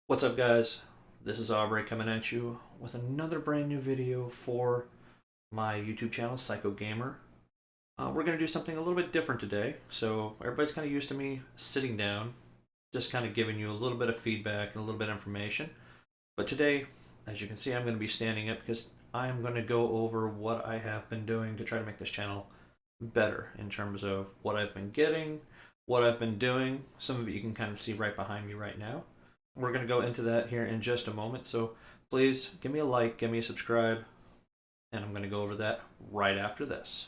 What's up, guys? This is Aubrey coming at you with another brand new video for my YouTube channel, Psycho Gamer. We're going to do something a little bit different today. So everybody's kind of used to me sitting down, just kind of giving you a little bit of feedback and a little bit of information. But today, as you can see, I'm going to be standing up because I'm going to go over what I have been doing to try to make this channel better in terms of what I've been getting, what I've been doing. Some of it you can kind of see right behind me right now. We're going to go into that here in just a moment, so please give me a like, give me a subscribe, and I'm going to go over that right after this.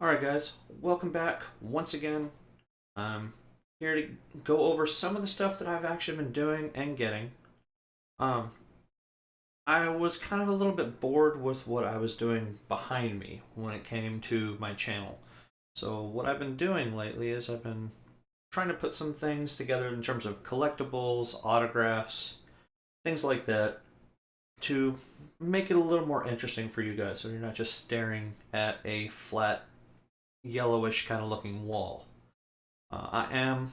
Alright guys, welcome back once again. I'm here to go over some of the stuff that I've actually been doing and getting. I was kind of a little bit bored with what I was doing behind me when it came to my channel. So what I've been doing lately is I've been trying to put some things together in terms of collectibles, autographs, things like that, to make it a little more interesting for you guys so you're not just staring at a flat, yellowish kind of looking wall. I am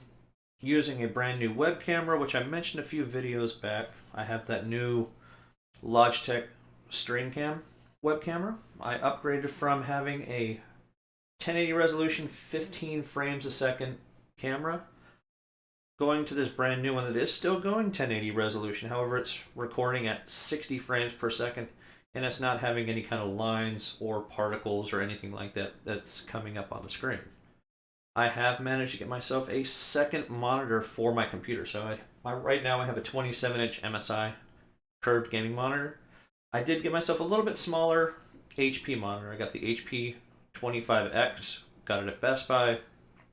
using a brand new web camera, which I mentioned a few videos back. I have that new Logitech StreamCam web camera. I upgraded from having a 1080 resolution, 15 frames a second camera, going to this brand new one that is still going 1080 resolution. However, it's recording at 60 frames per second, and it's not having any kind of lines or particles or anything like that that's coming up on the screen. I have managed to get myself a second monitor for my computer. So right now I have a 27-inch MSI curved gaming monitor. I did get myself a little bit smaller HP monitor. I got the HP 25X, got it at Best Buy.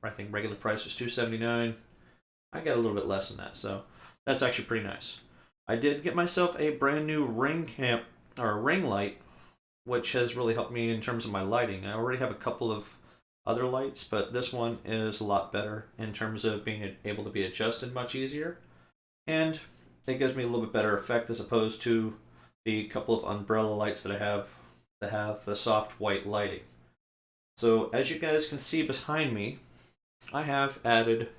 I think regular price was $279. I got a little bit less than that, so that's actually pretty nice. I did get myself a brand new ring light, which has really helped me in terms of my lighting. I already have a couple of other lights, but this one is a lot better in terms of being able to be adjusted much easier, and it gives me a little bit better effect as opposed to the couple of umbrella lights that I have that have the soft white lighting. So as you guys can see behind me, I have added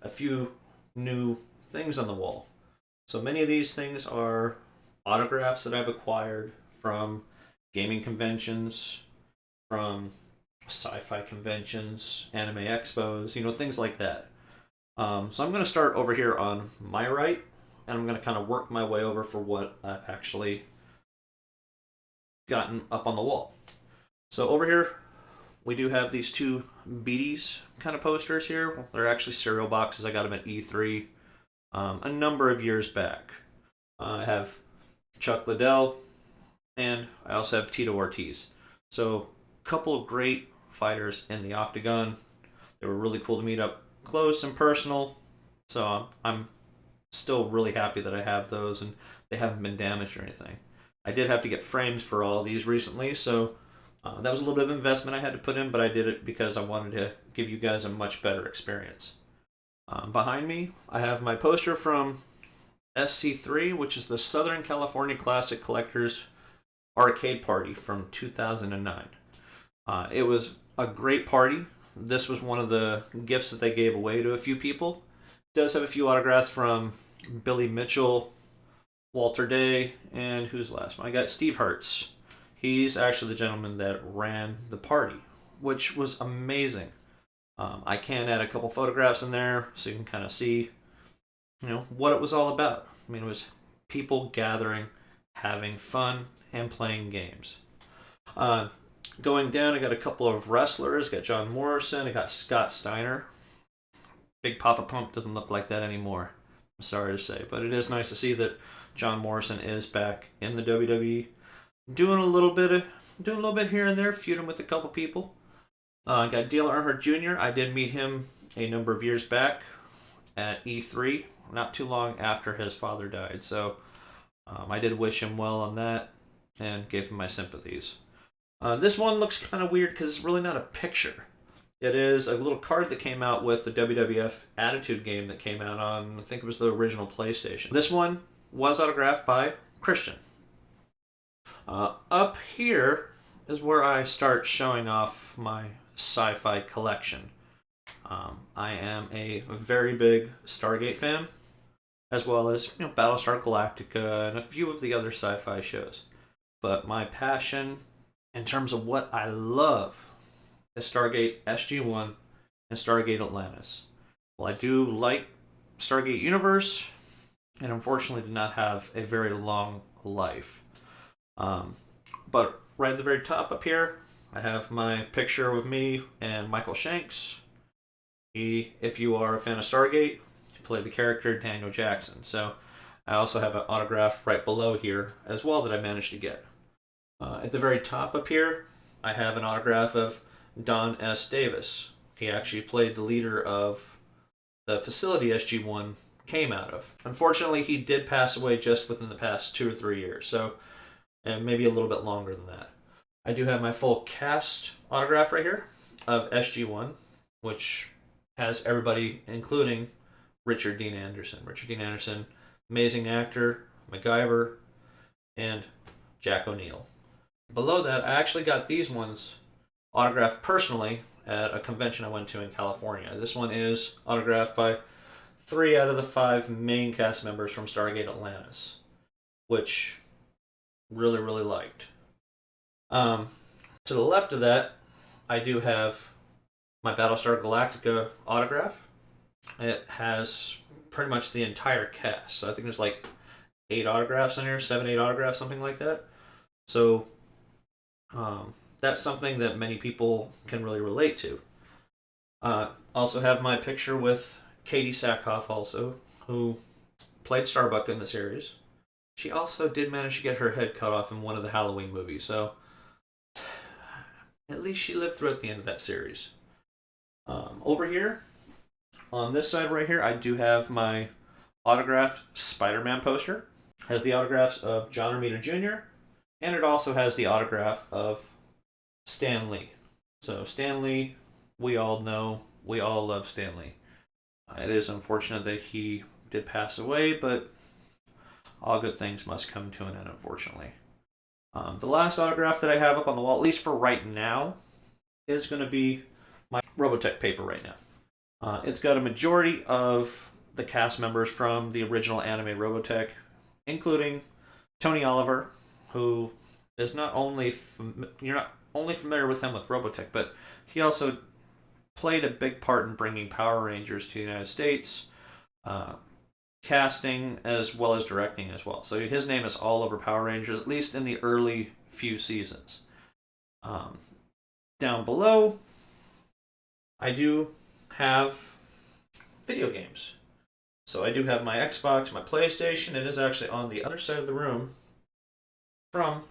a few new things on the wall. So many of these things are autographs that I've acquired from gaming conventions, from sci-fi conventions, anime expos, things like that. So I'm going to start over here on my right, and I'm going to kind of work my way over for what I've actually gotten up on the wall. So over here, we do have these two Beaties kind of posters here. They're actually cereal boxes. I got them at E3 a number of years back. I have Chuck Liddell, and I also have Tito Ortiz. So a couple of great fighters in the octagon. They were really cool to meet up close and personal. So I'm still really happy that I have those, and they haven't been damaged or anything. I did have to get frames for all of these recently, so that was a little bit of investment I had to put in, but I did it because I wanted to give you guys a much better experience. Behind me, I have my poster from SC3, which is the Southern California Classic Collectors Arcade Party from 2009. It was a great party. This was one of the gifts that they gave away to a few people. It does have a few autographs from Billy Mitchell, Walter Day, and who's the last one? I got Steve Hertz. He's actually the gentleman that ran the party, which was amazing. I can add a couple photographs in there so you can kind of see, what it was all about. I mean, it was people gathering, having fun, and playing games. Going down, I got a couple of wrestlers. Got John Morrison. I got Scott Steiner. Big Papa Pump doesn't look like that anymore, I'm sorry to say, but it is nice to see that John Morrison is back in the WWE. Doing a little bit here and there, feuding with a couple people. I got Dale Earnhardt Jr. I did meet him a number of years back at E3, not too long after his father died. So I did wish him well on that and gave him my sympathies. This one looks kind of weird because it's really not a picture. It is a little card that came out with the WWF Attitude game that came out on, I think it was the original PlayStation. This one was autographed by Christian. Up here is where I start showing off my sci-fi collection. I am a very big Stargate fan, as well as Battlestar Galactica and a few of the other sci-fi shows. But my passion, in terms of what I love, is Stargate SG-1 and Stargate Atlantis. Well, I do like Stargate Universe, and unfortunately did not have a very long life. But right at the very top up here, I have my picture with me and Michael Shanks. If you are a fan of Stargate, he played the character Daniel Jackson. So I also have an autograph right below here as well that I managed to get. At the very top up here, I have an autograph of Don S. Davis. He actually played the leader of the facility SG-1 came out of. Unfortunately, he did pass away just within the past 2 or 3 years, so and maybe a little bit longer than that. I do have my full cast autograph right here of SG-1, which has everybody, including Richard Dean Anderson. Richard Dean Anderson, amazing actor, MacGyver, and Jack O'Neill. Below that, I actually got these ones autographed personally at a convention I went to in California. This one is autographed by 3 out of the 5 main cast members from Stargate Atlantis, which really, really liked. To the left of that, I do have my Battlestar Galactica autograph. It has pretty much the entire cast. So I think there's like 8 autographs in here, 7, 8 autographs, something like that. So that's something that many people can really relate to. Also have my picture with Katie Sackhoff also, who played Starbuck in the series. She also did manage to get her head cut off in one of the Halloween movies, so at least she lived through at the end of that series. Over here, on this side right here, I do have my autographed Spider-Man poster. It has the autographs of John Romita Jr., and it also has the autograph of Stan Lee. So Stan Lee, we all know, we all love Stan Lee. It is unfortunate that he did pass away, but all good things must come to an end, unfortunately. The last autograph that I have up on the wall, at least for right now, is going to be my Robotech paper right now. It's got a majority of the cast members from the original anime Robotech, including Tony Oliver, who is not only you're not only familiar with him with Robotech, but he also played a big part in bringing Power Rangers to the United States, casting as well as directing as well. So his name is all over Power Rangers, at least in the early few seasons. Down below, I do have video games. So I do have my Xbox, my PlayStation. It is actually on the other side of the room from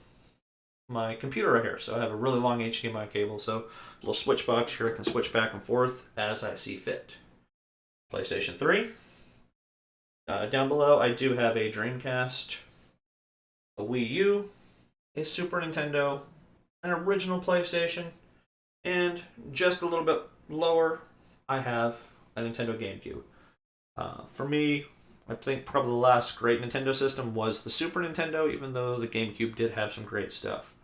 my computer right here. So I have a really long HDMI cable, so a little switch box here I can switch back and forth as I see fit. PlayStation 3. Down below I do have a Dreamcast, a Wii U, a Super Nintendo, an original PlayStation, and just a little bit lower I have a Nintendo GameCube. For me, I think probably the last great Nintendo system was the Super Nintendo, even though the GameCube did have some great stuff.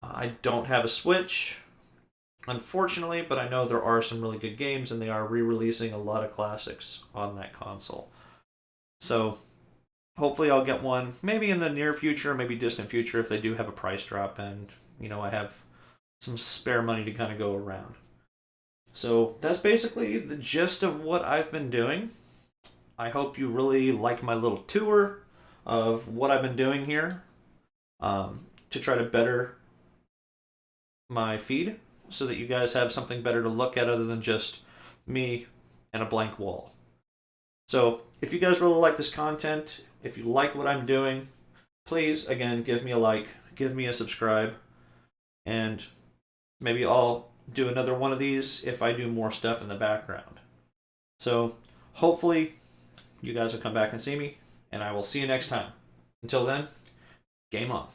I don't have a Switch, unfortunately, but I know there are some really good games, and they are re-releasing a lot of classics on that console. So, hopefully I'll get one, maybe in the near future, maybe distant future, if they do have a price drop, and, I have some spare money to kind of go around. So, that's basically the gist of what I've been doing. I hope you really like my little tour of what I've been doing here to try to better my feed so that you guys have something better to look at other than just me and a blank wall. So if you guys really like this content, if you like what I'm doing, please, again, give me a like, give me a subscribe, and maybe I'll do another one of these if I do more stuff in the background. So hopefully you guys will come back and see me, and I will see you next time. Until then, game on.